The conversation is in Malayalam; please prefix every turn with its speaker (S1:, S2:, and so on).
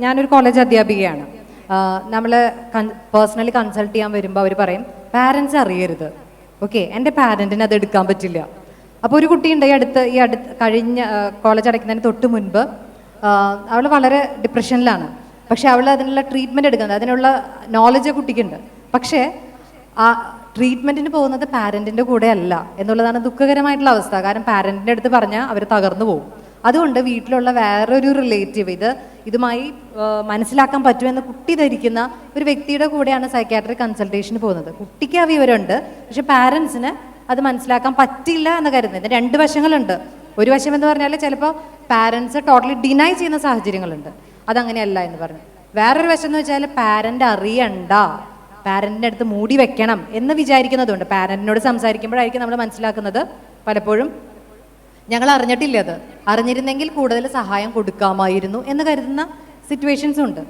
S1: ഞാനൊരു കോളേജ് അധ്യാപികയാണ്. നമ്മൾ പേഴ്സണലി കൺസൾട്ട് ചെയ്യാൻ വരുമ്പോൾ അവർ പറയും പാരൻസ് അറിയരുത്. ഓക്കെ, എൻ്റെ പാരൻറ്റിന് അത് എടുക്കാൻ പറ്റില്ല. അപ്പോൾ ഒരു കുട്ടിയുണ്ട് ഈ അടുത്ത് കഴിഞ്ഞ കോളേജ് അടയ്ക്കുന്നതിന് തൊട്ട് മുൻപ് അവൾ വളരെ ഡിപ്രഷനിലാണ്. പക്ഷേ അവൾ അതിനുള്ള ട്രീറ്റ്മെൻറ്റ് എടുക്കുന്നത്, അതിനുള്ള നോളജ് കുട്ടിക്കുണ്ട്. പക്ഷേ ആ ട്രീറ്റ്മെൻറ്റിന് പോകുന്നത് പാരൻറ്റിൻ്റെ കൂടെ അല്ല എന്നുള്ളതാണ് ദുഃഖകരമായിട്ടുള്ള അവസ്ഥ. കാരണം പാരൻറ്റിൻ്റെ അടുത്ത് പറഞ്ഞാൽ അവർ തകർന്നു പോകും. അതുകൊണ്ട് വീട്ടിലുള്ള വേറൊരു റിലേറ്റീവ് ഇതുമായി മനസ്സിലാക്കാൻ പറ്റുമെന്ന് കുട്ടി ധരിക്കുന്ന ഒരു വ്യക്തിയുടെ കൂടെയാണ് സൈക്യാട്രിക് കൺസൾട്ടേഷന് പോകുന്നത്. കുട്ടിക്ക് ആ വിവരമുണ്ട്, പക്ഷെ പാരൻസിന് അത് മനസ്സിലാക്കാൻ പറ്റില്ല എന്ന് കരുതുന്നത്. രണ്ട് വശങ്ങളുണ്ട്. ഒരു വശം എന്ന് പറഞ്ഞാൽ ചിലപ്പോൾ പാരൻസ് ടോട്ടലി ഡിനൈ ചെയ്യുന്ന സാഹചര്യങ്ങളുണ്ട്, അതങ്ങനെയല്ല എന്ന് പറഞ്ഞു. വേറൊരു വശം എന്ന് വെച്ചാൽ പാരൻ്റ് അറിയണ്ട, പാരൻറ്റിൻ്റെ അടുത്ത് മൂടി വെക്കണം എന്ന് വിചാരിക്കുന്നതുണ്ട്. പാരൻറ്റിനോട് സംസാരിക്കുമ്പോഴായിരിക്കും നമ്മൾ മനസ്സിലാക്കുന്നത് പലപ്പോഴും ഞങ്ങൾ അറിഞ്ഞിട്ടില്ല, അത് അറിഞ്ഞിരുന്നെങ്കിൽ കൂടുതൽ സഹായം കൊടുക്കാമായിരുന്നു എന്ന് കരുതുന്ന സിറ്റുവേഷൻസും ഉണ്ട്.